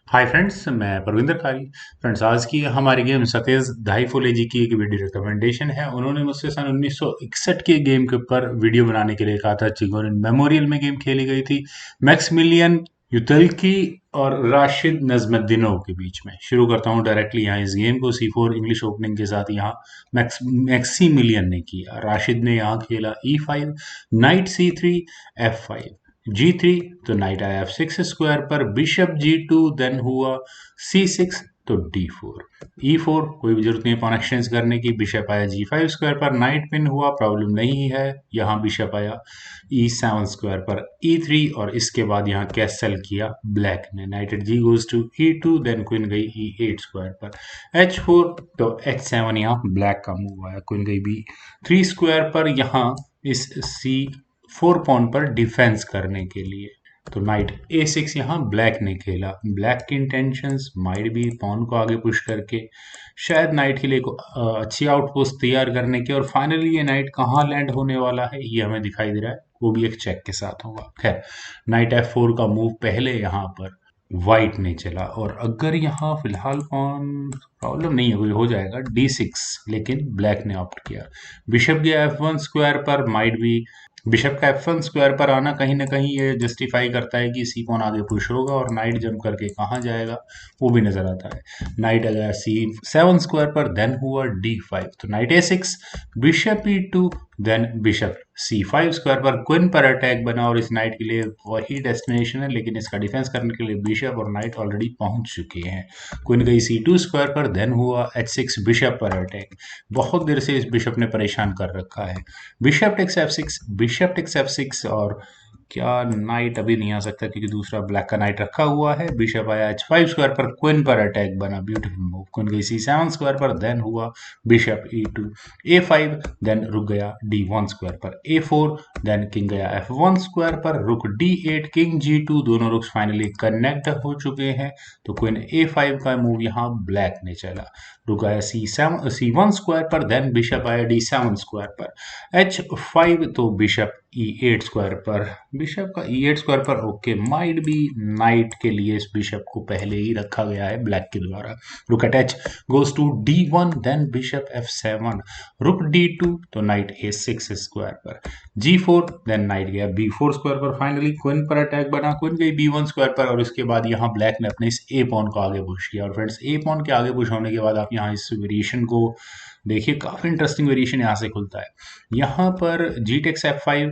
Hi friends, मैं परविंदर कारी। Friends, आज की हमारी गेम सतेज धाईफुले जी की एक वीडियो रिकमेंडेशन है। उन्होंने मुझसे सन 1961 के गेम के ऊपर वीडियो बनाने के लिए कहा था। चिगोरिन मेमोरियल में गेम खेली गई थी मैक्समिलियन युतल्की और राशिद नजमुद्दीनोव के बीच में। शुरू करता हूँ डायरेक्टली यहाँ इस गेम को। C4 इंग्लिश ओपनिंग के साथ यहाँ मैक्सीमिलियन ने किया। राशिद ने यहाँ खेला E5, night C3, F5, G3, तो नाइट आया F6 स्क्वायर पर, बिशप G2, देन हुआ C6, तो D4, E4, कोई भी जरूरत नहीं है पॉन एक्सचेंज करने की। बिशप आया G5 स्क्वायर पर, नाइट पिन हुआ, प्रॉब्लम नहीं है। यहाँ बिशप आया E7 स्क्वायर पर, E3, और इसके बाद यहाँ कैसल किया ब्लैक ने। Knight at G goes to E2, then queen गई E8 स्क्वायर पर, H4, तो H7, यहाँ ब्लैक का मूव आया। क्वीन गई B3 स्क्वायर पर, यहाँ इस C4 पॉन पर डिफेंस करने के लिए। तो नाइट A6 यहाँ ब्लैक ने खेला। ब्लैक की इंटेंशंस माइट भी पॉन को आगे पुश करके शायद नाइट के लिए अच्छी आउटपोस्ट तैयार करने की। और फाइनली ये नाइट कहाँ लैंड होने वाला है ये हमें दिखाई दे रहा है, वो भी एक चेक के साथ होगा। खैर, नाइट F4 का मूव पहले यहाँ पर वाइट ने चला, और अगर यहाँ फिलहाल पॉन प्रॉब्लम नहीं है, कोई हो जाएगा D6, लेकिन ब्लैक ने ऑप्ट किया। बिशप गया F1 स्क्वायर पर, माइट भी बिशप का F1 स्क्वायर पर आना कहीं ना कहीं ये जस्टिफाई करता है कि सी पॉन आगे पुश होगा, और नाइट जंप करके कहाँ जाएगा वो भी नजर आता है। नाइट आ गया C7 स्क्वायर पर, देन हुआ D5, तो knight A6, bishop E2, then bishop C5 square पर, क्वीन पर अटैक बना, और इस नाइट के लिए वही डेस्टिनेशन है, लेकिन इसका डिफेंस करने के लिए बिशप और नाइट ऑलरेडी पहुंच चुके हैं। क्वीन गई C2 स्क्वायर पर, देन हुआ H6, बिशप पर अटैक। बहुत देर से इस बिशप ने परेशान कर रखा है। Bishop takes F6, bishop takes F6, और क्या नाइट अभी नहीं आ सकता क्योंकि दूसरा ब्लैक का नाइट रखा हुआ है। बिशप आया H5 स्क्वायर पर, क्वीन पर अटैक बना, ब्यूटीफुल मूव। क्वीन गई C7 स्क्वायर पर, देन हुआ बिशप E2, A5, देन रुक गया D1 स्क्वायर पर, A4, देन किंग गया F1 स्क्वायर पर, रुक D8, किंग G2, दोनों रुक्स फाइनली कनेक्ट हो चुके हैं। तो क्वीन A5 का मूव यहाँ ब्लैक ने चला। रुक आया C1 स्क्वायर पर, देन बिशप आया D7 स्क्वायर पर, H5, तो बिशप E8 स्क्वायर पर, बिशप का E8 स्क्वायर पर ओके। माइट भी नाइट के लिए इस बिशप को पहले ही रखा गया है ब्लैक के द्वारा। Rook at H goes to D1, then bishop F7, rook D2, तो नाइट A6 स्क्वायर पर, G4, देन नाइट गया B4 स्क्वायर पर। फाइनली क्वीन पर अटैक बना, क्वीन गई B1 स्क्वायर पर, और इसके बाद यहाँ ब्लैक ने अपने इस ए पॉन को आगे पुश किया। और फ्रेंड्स, ए पॉन के आगे पुश होने के बाद आप यहाँ इस वेरिएशन को देखिए, काफी इंटरेस्टिंग वेरिएशन यहाँ से खुलता है। यहाँ पर G takes F5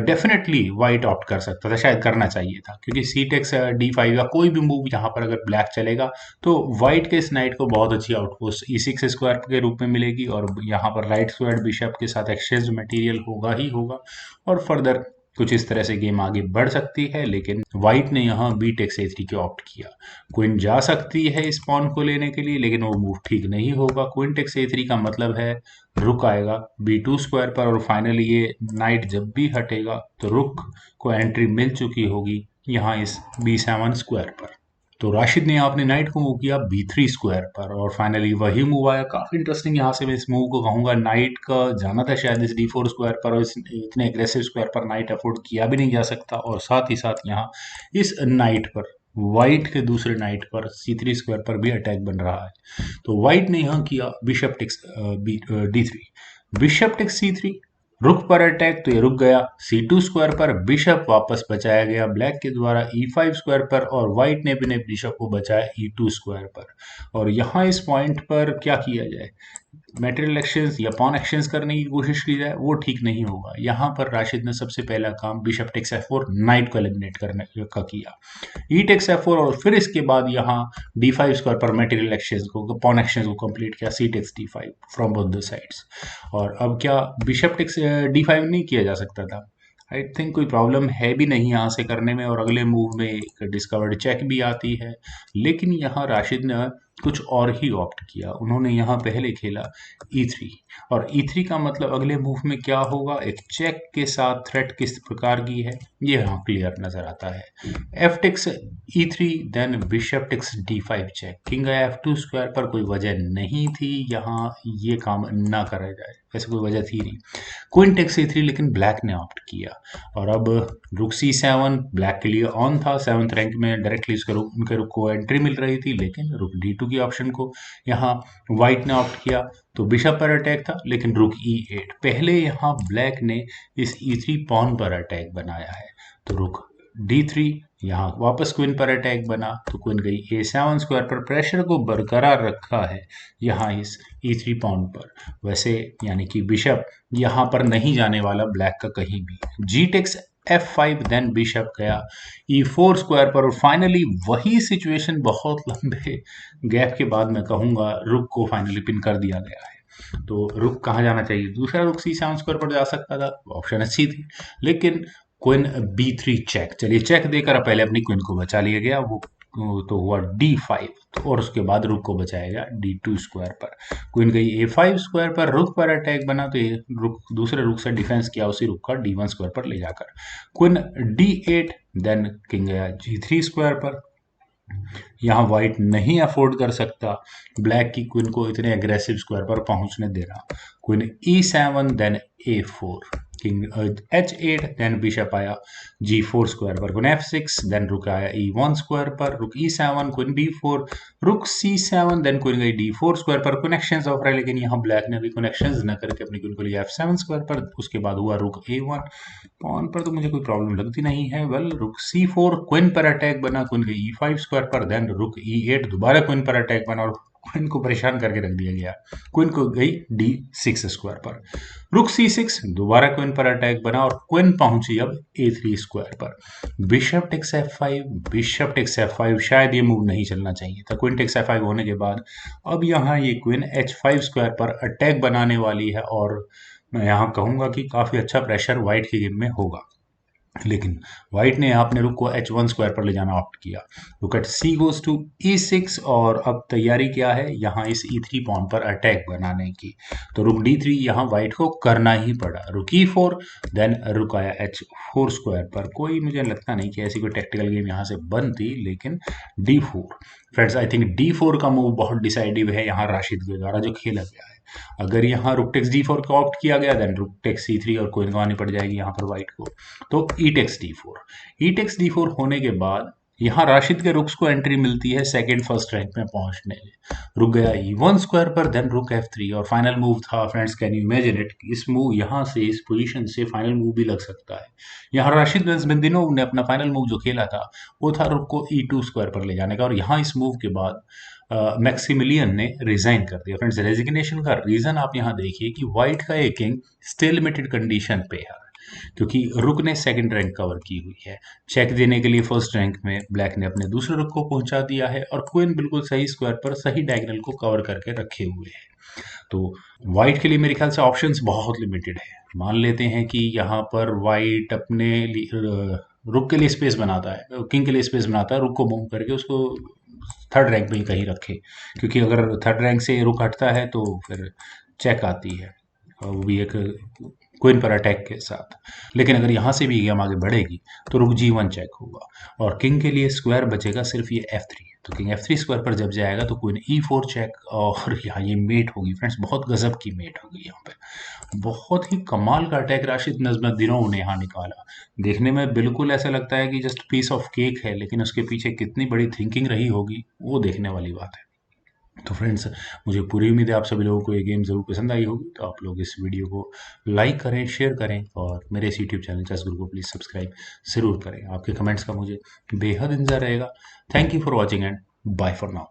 definitely white opt कर सकता था, शायद करना चाहिए था, क्योंकि सी टेक्स D5 या कोई भी मूव यहाँ पर अगर ब्लैक चलेगा तो वाइट के इस नाइट को बहुत अच्छी आउटपोस्ट E6 स्क्वायर के रूप में मिलेगी, और यहाँ पर राइट स्क्वायर बिशप के साथ एक्सचेंज मटेरियल होगा ही होगा, और फर्दर कुछ इस तरह से गेम आगे बढ़ सकती है। लेकिन व्हाइट ने यहाँ बी टेक्स A3 के ऑप्ट किया। क्वीन जा सकती है इस पॉन को लेने के लिए, लेकिन वो मूव ठीक नहीं होगा। क्वीन टेक्स A3 का मतलब है रुक आएगा B2 स्क्वायर पर, और फाइनली ये नाइट जब भी हटेगा तो रुक को एंट्री मिल चुकी होगी यहाँ इस B7 स्क्वायर पर। तो राशिद ने अपने नाइट को मूव किया B3 स्क्वायर पर, और फाइनली वही मूव आया। काफी इंटरेस्टिंग यहाँ से मैं इस मूव को कहूंगा। नाइट का जाना था शायद इस D4 स्क्वायर पर, और इतने एग्रेसिव स्क्वायर पर नाइट अफोर्ड किया भी नहीं जा सकता। और साथ ही साथ यहाँ इस नाइट पर, व्हाइट के दूसरे नाइट पर C3 स्क्वायर पर भी अटैक बन रहा है। तो व्हाइट ने यहाँ किया bishop takes D3, bishop takes C3, रुक पर अटैक, तो ये रुक गया C2 स्क्वायर पर, बिशप वापस बचाया गया ब्लैक के द्वारा E5 स्क्वायर पर, और व्हाइट ने अपने बिशप को बचाया E2 स्क्वायर पर। और यहाँ इस पॉइंट पर क्या किया जाए, मेटेरियल एक्सचेंज या पॉन एक्सचेंज करने की कोशिश की जाए, वो ठीक नहीं होगा। यहाँ पर राशिद ने सबसे पहला काम बिशप टेक्स F4 नाइट को एलिमिनेट करने का किया। ई टेक्स F4, और फिर इसके बाद यहाँ D5 स्क्वायर पर मेटेरियल एक्सचेंज को, पॉन एक्सचेंज को कंप्लीट किया, C takes D5 from both the sides. और अब क्या बिशप टेक्स D5 नहीं किया जा सकता था? आई थिंक कोई प्रॉब्लम है भी नहीं यहाँ से करने में, और अगले मूव में एक डिस्कवर्ड चेक भी आती है। लेकिन यहाँ राशिद ने कुछ और ही ऑप्ट किया। उन्होंने यहाँ पहले खेला E3, और E3 का मतलब अगले मूव में क्या होगा, एक चेक के साथ थ्रेट किस प्रकार की है ये यहाँ क्लियर नजर आता है। F takes E3, then bishop takes D5 check, king आया F2 स्क्वायर पर, कोई वजह नहीं थी यहाँ ये काम ना करा जाए, ऐसे कोई वजह थी नहीं। क्वीन टेक्स E3, लेकिन ब्लैक ने ऑप्ट किया, और अब रुक C7 ब्लैक के लिए ऑन था, 7th रैंक में डायरेक्टली उनके रुक को एंट्री मिल रही थी, लेकिन रुक D2 की ऑप्शन को यहाँ व्हाइट ने ऑप्ट किया, तो बिशप पर अटैक था, लेकिन रुक E8। पहले यहाँ ब्लैक ने इस E3 पॉन पर अटैक बनाया है, तो रुक D3, यहाँ वापस क्वीन पर अटैक बना, तो क्वीन गई A7 स्क्वायर पर, प्रेशर को बरकरार रखा है यहाँ इस E3 पॉन पर। वैसे यानी कि बिशप यहाँ पर नहीं जाने वाला ब्लैक का कहीं भी। जी टेक्स F5, देन बिशप गया E4 स्क्वायर पर, और फाइनली वही सिचुएशन बहुत लंबे गैप के बाद मैं कहूँगा रुक को फाइनली पिन कर दिया गया है। तो रुक कहाँ जाना चाहिए, दूसरा रुक C7 स्क्वायर पर जा सकता था, ऑप्शन अच्छी थी, लेकिन क्वीन B3 चेक, चलिए चेक देकर पहले अपनी क्वीन को बचा लिया गया, वो तो हुआ D5, तो और उसके बाद रुक को बचाया गया D2 स्क्वायर पर। क्वीन गई A5 स्क्वायर पर, रुक पर अटैक बना, तो ये रुक दूसरे रुक से डिफेंस किया उसी रुक का D1 स्क्वायर पर ले जाकर। क्वीन D8, देन किंग गया G3 स्क्वायर पर। यहाँ व्हाइट नहीं अफोर्ड कर सकता ब्लैक की क्वीन को इतने एग्रेसिव स्क्वायर पर पहुंचने देना। Queen E7, then A4, king H8, then bishop आया G4 स्क्वायर पर, क्वीन F6, देन रुक आया E1 स्क्वायर पर, रुक E7, क्वीन B4, रुक C7, देन क्वीन गई D4 स्क्वायर पर। कनेक्शंस ऑफ रहा है, लेकिन यहाँ ब्लैक ने भी कनेक्शंस न करके अपनी क्वीन को लिया F7 स्क्वायर पर। उसके बाद हुआ रुक A1, पॉन पर तो मुझे कोई प्रॉब्लम लगती नहीं है। वेल रुक C4, क्वीन पर अटैक बना, क्वीन गई E5 स्क्वायर पर, देन रुक E8, दोबारा क्वीन पर अटैक बना और क्वीन को परेशान करके रख दिया गया। क्वीन को गई D6 स्क्वायर पर, रुक C6, दोबारा क्वीन पर अटैक बना और क्वीन पहुंची अब A3 स्क्वायर पर। Bishop takes F5, bishop takes F5, शायद ये मूव नहीं चलना चाहिए था। क्वीन टेक्स F5 होने के बाद अब यहाँ ये क्वीन H5 स्क्वायर पर अटैक बनाने वाली है, और मैं यहाँ कहूंगा कि काफी अच्छा प्रेशर व्हाइट की गेम में होगा, लेकिन व्हाइट ने अपने रुक को H1 स्क्वायर पर ले जाना ऑप्ट किया। रुक eight C goes to E6, और अब तैयारी क्या है यहाँ इस E3 पॉन पर अटैक बनाने की, तो रुक D3 यहाँ व्हाइट को करना ही पड़ा। रुक E4, देन रुक आया H4 स्क्वायर पर। कोई मुझे लगता नहीं कि ऐसी कोई टेक्टिकल गेम यहाँ से बनती, लेकिन D4 friends, I think D4 का मूव बहुत डिसाइडिव है यहाँ राशिद के द्वारा जो खेला गया है। अगर यहाँ रुक टेक्स D4 को ऑप्ट किया गया, देन रुक टेक्स C3 और क्वीन गंवानी पड़ जाएगी यहाँ पर व्हाइट को, तो E takes D4। E takes D4 होने के बाद यहाँ राशिद के रुक्स को एंट्री मिलती है सेकंड फर्स्ट रैंक में पहुंचने में। रुक गया E1 स्क्वायर पर, देन रुक F3, और फाइनल मूव था friends, can you imagine it, इस मूव यहाँ से इस पोजीशन से फाइनल मूव भी लग सकता है। यहाँ राशिद नजमुद्दीनोव ने अपना फाइनल मूव जो खेला था वो था रुक को E2 स्क्वायर पर ले जाने का, और यहाँ इस मूव के बाद मैक्सिमिलियन ने रिजाइन कर दिया। फ्रेंड्स, रेजिग्नेशन का रीजन आप यहाँ देखिए कि व्हाइट का एक किंग स्टेलमेटेड कंडीशन पे है, क्योंकि रुक ने सेकंड रैंक कवर की हुई है। चेक देने के लिए फर्स्ट रैंक में ब्लैक ने अपने दूसरे रुक को पहुंचा दिया है, और क्वीन बिल्कुल सही स्क्वायर पर सही डायगोनल को कवर करके रखे हुए है। तो व्हाइट के लिए मेरे ख्याल से ऑप्शंस बहुत लिमिटेड है। मान लेते हैं कि यहाँ पर व्हाइट अपने रुक के लिए स्पेस बनाता है, किंग के लिए स्पेस बनाता है, रुक को मूव करके उसको थर्ड रैंक पे ही कहीं रखे, क्योंकि अगर थर्ड रैंक से रुक हटता है तो फिर चेक आती है, और वो भी एक क्वीन पर अटैक के साथ। लेकिन अगर यहाँ से भी गेम आगे बढ़ेगी तो रुक G1 चेक होगा, और किंग के लिए स्क्वायर बचेगा सिर्फ ये F3, तो किंग F3 स्क्वायर पर जब जाएगा तो क्वीन E4 चेक, और यहाँ ये मेट होगी फ्रेंड्स, बहुत गजब की मेट होगी यहाँ पे। बहुत ही कमाल का अटैक राशिद नजमुद्दीनोव ने यहाँ निकाला। देखने में बिल्कुल ऐसा लगता है कि जस्ट पीस ऑफ केक है, लेकिन उसके पीछे कितनी बड़ी थिंकिंग रही होगी वो देखने वाली बात है। तो फ्रेंड्स, मुझे पूरी उम्मीद है आप सभी लोगों को ये गेम ज़रूर पसंद आई होगी, तो आप लोग इस वीडियो को लाइक करें, शेयर करें, और मेरे इस यूट्यूब चैनल चेस गुरु को प्लीज़ सब्सक्राइब ज़रूर करें। आपके कमेंट्स का मुझे बेहद इंतज़ार रहेगा। Thank you for watching and bye for now.